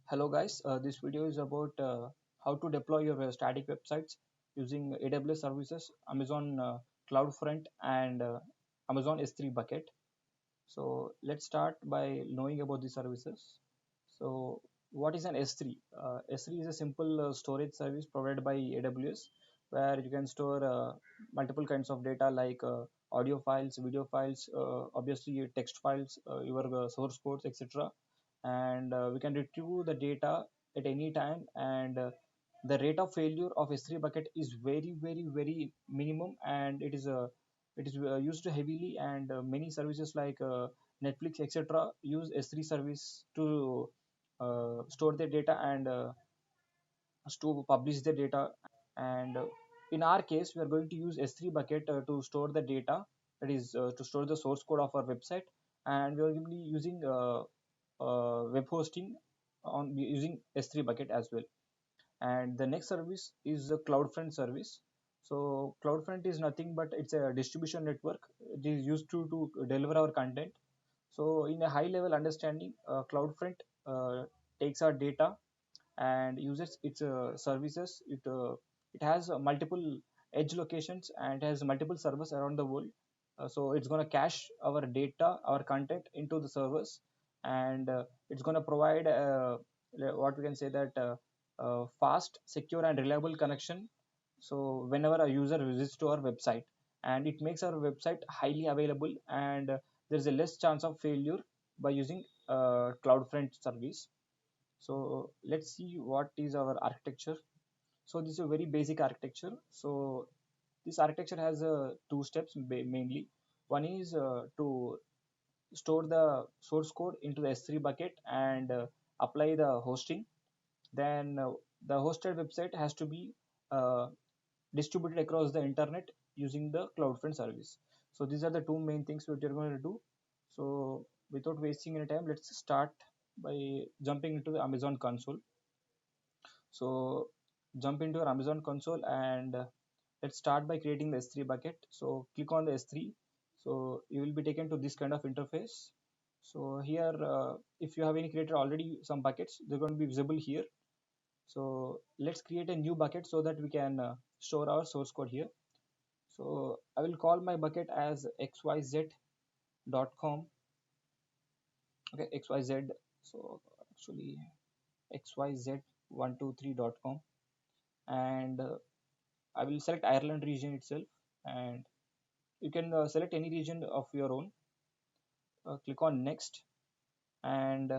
Hello guys, this video is about how to deploy your static websites using AWS services, Amazon CloudFront and Amazon S3 bucket. So let's start by knowing about the services. So what is an S3? S3 is a simple storage service provided by AWS where you can store multiple kinds of data like audio files, video files, obviously text files, your source codes, etc. And we can retrieve the data at any time, and the rate of failure of S3 bucket is very minimum, and it is used heavily, and many services like Netflix, etc. use S3 service to store their data and to publish the data. And in our case, we are going to use S3 bucket to store the data, that is to store the source code of our website, and we are going to be using web hosting on using S3 bucket as well. And the next service is the CloudFront service. So CloudFront is nothing but it's a distribution network. It is used to deliver our content. So in a high level understanding, CloudFront takes our data and uses its services. It has multiple edge locations and has multiple servers around the world. So it's going to cache our data, our content into the servers, and it's going to provide what we can say that fast, secure, and reliable connection. So whenever a user visits to our website, and it makes our website highly available, and there's a less chance of failure by using CloudFront service. So let's see what is our architecture. So this is a very basic architecture. So this architecture has two steps mainly. One is to store the source code into the S3 bucket and apply the hosting. Then the hosted website has to be uh, distributed across the internet using the CloudFront service. So these are the two main things that you're going to do. So without wasting any time, let's start by jumping into the Amazon console. So jump into your Amazon console, and let's start by creating the S3 bucket. So click on the S3. So you will be taken to this kind of interface. So here, if you have any created already some buckets, they're going to be visible here. So let's create a new bucket so that we can store our source code here. So I will call my bucket as xyz.com. Okay, xyz. So actually xyz123.com, and I will select Ireland region itself, and you can select any region of your own. Click on next, and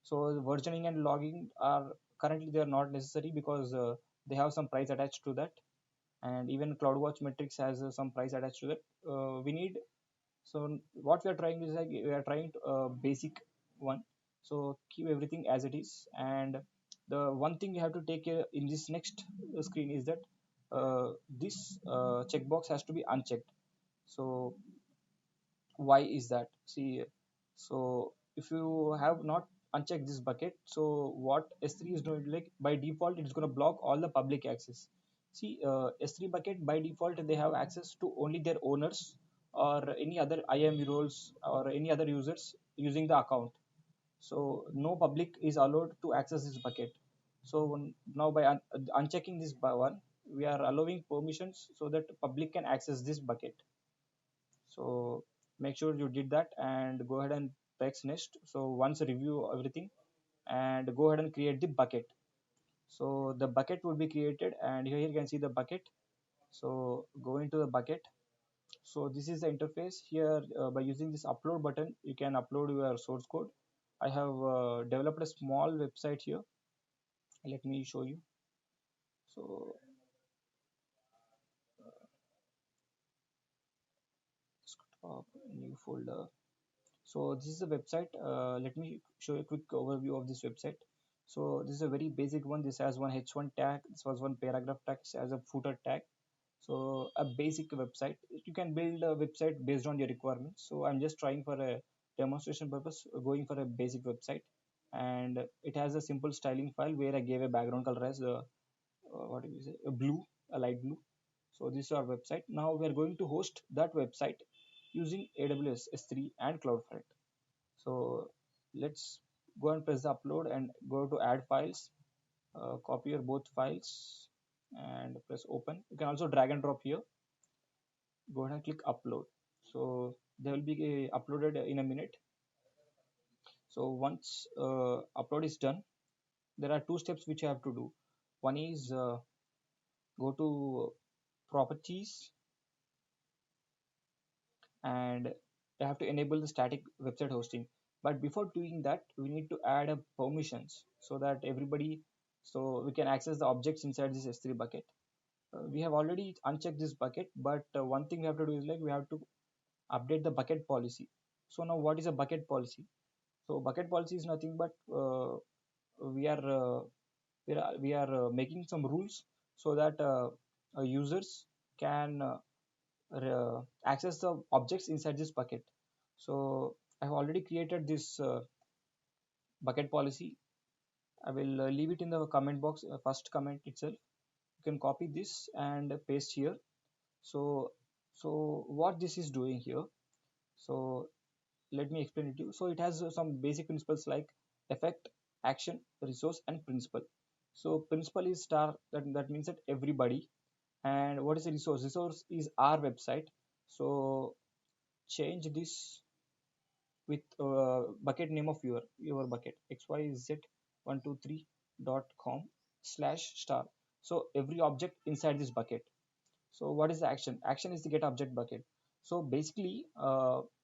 so versioning and logging are currently they are not necessary because they have some price attached to that, and even CloudWatch metrics has some price attached to that. We need, so what we are trying is like we are trying to basic one. So keep everything as it is, and the one thing you have to take care in this next screen is that this checkbox has to be unchecked. So why is that? See, so if you have not unchecked this bucket, so what S3 is doing, like by default it's going to block all the public access. See, S3 bucket by default they have access to only their owners or any other IAM roles or any other users using the account. So no public is allowed to access this bucket. So now by unchecking this by one, we are allowing permissions so that public can access this bucket. So make sure you did that and go ahead and press next. So once review everything and go ahead and create the bucket. So the bucket will be created, and here you can see the bucket. So go into the bucket. So this is the interface here. By using this upload button you can upload your source code. I have developed a small website here. Let me show you. So desktop, new folder. So this is a website. Let me show you a quick overview of this website. So this is a very basic one. This has one h1 tag. This was one paragraph tag as a footer tag. So a basic website. You can build a website based on your requirements. So I'm just trying for a demonstration purpose, going for a basic website, and it has a simple styling file where I gave a background color as what do you say, a blue, a light blue. So this is our website. Now we are going to host that website using AWS S3 and CloudFront. So let's go and press the upload and go to add files. Copy your both files and press open. You can also drag and drop here. Go ahead and click upload. So they will be uploaded in a minute. So once upload is done, there are two steps which you have to do. One is go to properties and you have to enable the static website hosting. But before doing that, we need to add a permissions so that everybody, so we can access the objects inside this S3 bucket. We have already unchecked this bucket, but one thing we have to do is like we have to update the bucket policy. So now what is a bucket policy? So bucket policy is nothing but we are making some rules so that users can access the objects inside this bucket. So I have already created this bucket policy. I will leave it in the comment box, first comment itself. You can copy this and paste here. So what this is doing here, so let me explain it to you. So it has some basic principles like effect, action, resource, and principle. So principle is star, that means that everybody. And what is a resource? Resource is our website. So change this with bucket name of your bucket xyz123.com/star. So every object inside this bucket. So what is the action? Action is the get object bucket. So basically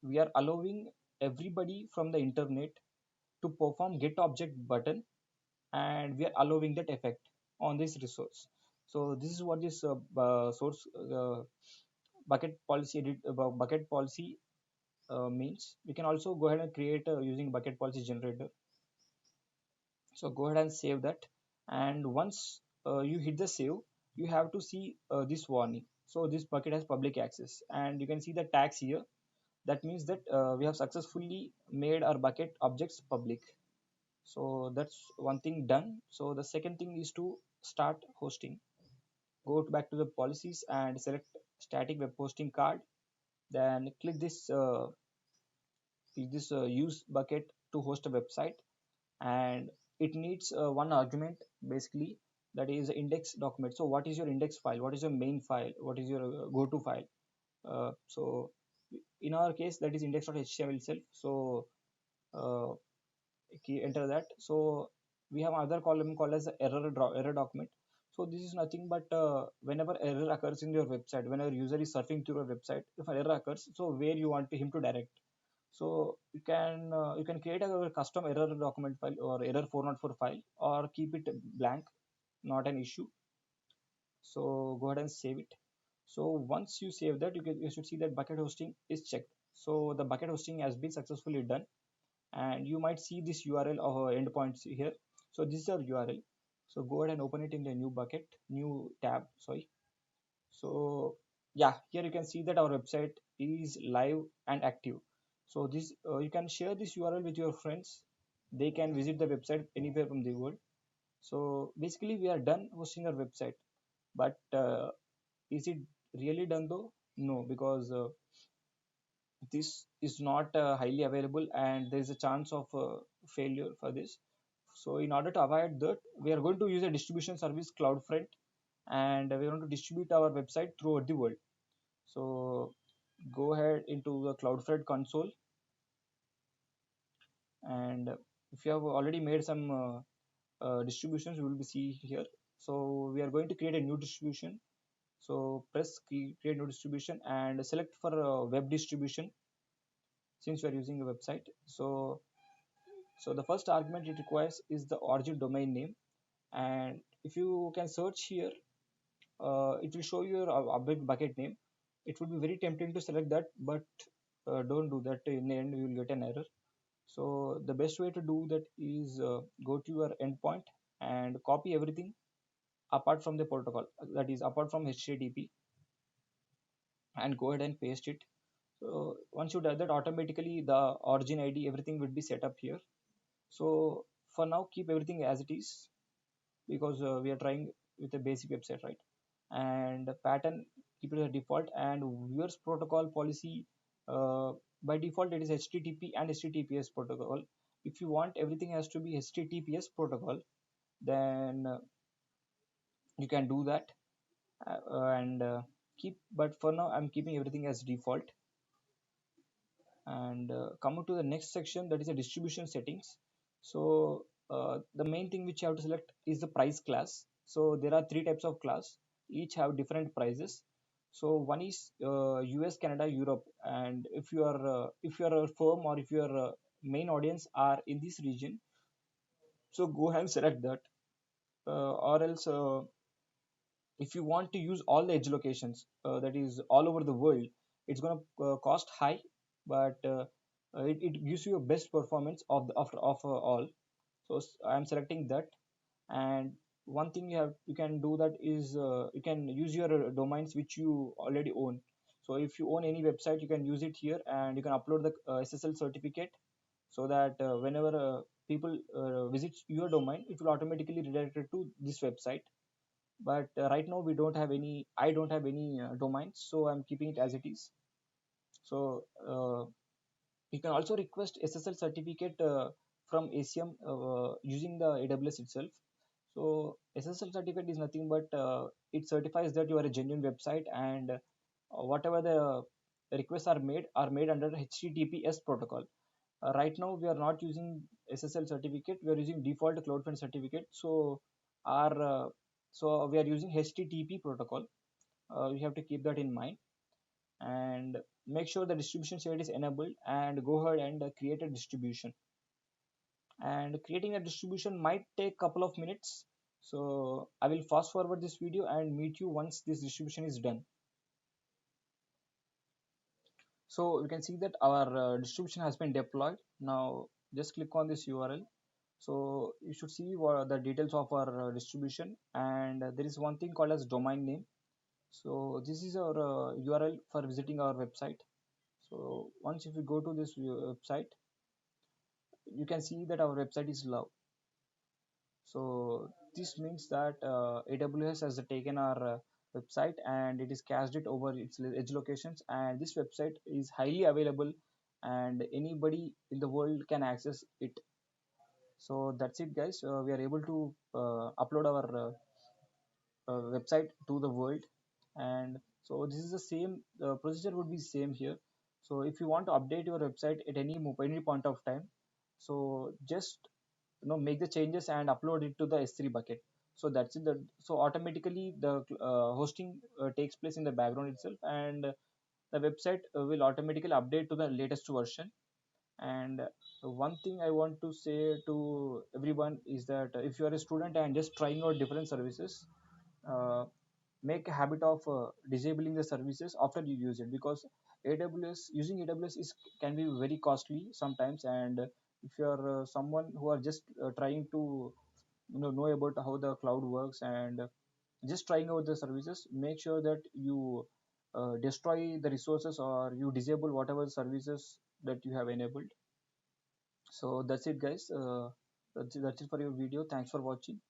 we are allowing everybody from the internet to perform get object button, and we are allowing that effect on this resource. So this is what this source bucket policy bucket policy means. We can also go ahead and create using bucket policy generator. So go ahead and save that, and once you hit the save, you have to see this warning. So this bucket has public access, and you can see the tags here. That means that we have successfully made our bucket objects public. So that's one thing done. So the second thing is to start hosting. Go back to the policies and select static web hosting card, then click this use bucket to host a website, and it needs one argument basically, that is index document. So what is your index file, what is your main file, what is your go-to file? So in our case that is index.html itself. So uh, enter that. So we have another column called as the error document. So this is nothing but whenever error occurs in your website, whenever user is surfing through your website, if an error occurs, so where you want him to direct. So you can create a custom error document file or error 404 file, or keep it blank, not an issue. So go ahead and save it. So once you save that, you should see that bucket hosting is checked. So the bucket hosting has been successfully done, and you might see this URL of endpoints here. So this is our URL. So go ahead and open it in the new bucket, new tab, sorry. So yeah, here you can see that our website is live and active. So this you can share this URL with your friends. They can visit the website anywhere from the world. So basically we are done hosting our website, but is it really done though? No, because this is not highly available, and there is a chance of failure for this. So in order to avoid that, we are going to use a distribution service, CloudFront, and we want to distribute our website throughout the world. So go ahead into the CloudFront console, and if you have already made some distributions, you will be see here. So we are going to create a new distribution. So press create new distribution and select for web distribution, since we are using a website. So the first argument it requires is the origin domain name, and if you can search here, it will show you your object bucket name. It would be very tempting to select that, but don't do that. In the end you will get an error. So the best way to do that is go to your endpoint and copy everything apart from the protocol, that is apart from HTTP, and go ahead and paste it. So once you do that, automatically the origin ID, everything will be set up here. So for now keep everything as it is, because we are trying with a basic website, right? And the pattern, keep it as default, and viewers protocol policy, by default it is HTTP and HTTPS protocol. If you want everything has to be HTTPS protocol, then you can do that, and keep. But for now, I'm keeping everything as default. And coming to the next section, that is the distribution settings. So the main thing which you have to select is the price class. So there are three types of class, each have different prices. So one is US, Canada, Europe, and if you are a firm, or if your main audience are in this region, so go ahead and select that. Or else, if you want to use all the edge locations, that is all over the world, it's going to cost high, but it gives you a best performance of all. So I'm selecting that. And one thing you can do that is, you can use your domains which you already own. So if you own any website, you can use it here, and you can upload the SSL certificate, so that whenever people visit your domain, it will automatically redirect it to this website. But right now we don't have any I don't have any domains, so I'm keeping it as it is. So you can also request SSL certificate from ACM using the AWS itself. So SSL certificate is nothing but it certifies that you are a genuine website, and whatever the requests are made under HTTPS protocol. Right now we are not using SSL certificate, we are using default CloudFront certificate. So our so we are using HTTP protocol. You have to keep that in mind, and make sure the distribution state is enabled, and go ahead and create a distribution. And creating a distribution might take couple of minutes, so I will fast forward this video and meet you once this distribution is done. So you can see that our distribution has been deployed. Now just click on this URL. So you should see what the details of our distribution, and there is one thing called as domain name. So this is our URL for visiting our website. So once if you go to this website, you can see that our website is live. So this means that AWS has taken our website, and it is cached it over its edge locations, and this website is highly available, and anybody in the world can access it. So that's it, guys. We are able to upload our website to the world. And so this is the same procedure would be same here. So if you want to update your website at any point of time, so just make the changes and upload it to the S3 bucket. So that's it. So automatically the hosting takes place in the background itself, and the website will automatically update to the latest version. And one thing I want to say to everyone is that if you are a student and just trying out different services, uh, make a habit of disabling the services after you use it, because using AWS is can be very costly sometimes. And if you are someone who are just trying to know about how the cloud works, and just trying out the services, make sure that you destroy the resources, or you disable whatever services that you have enabled. So that's it, guys. That's it for your video. Thanks for watching.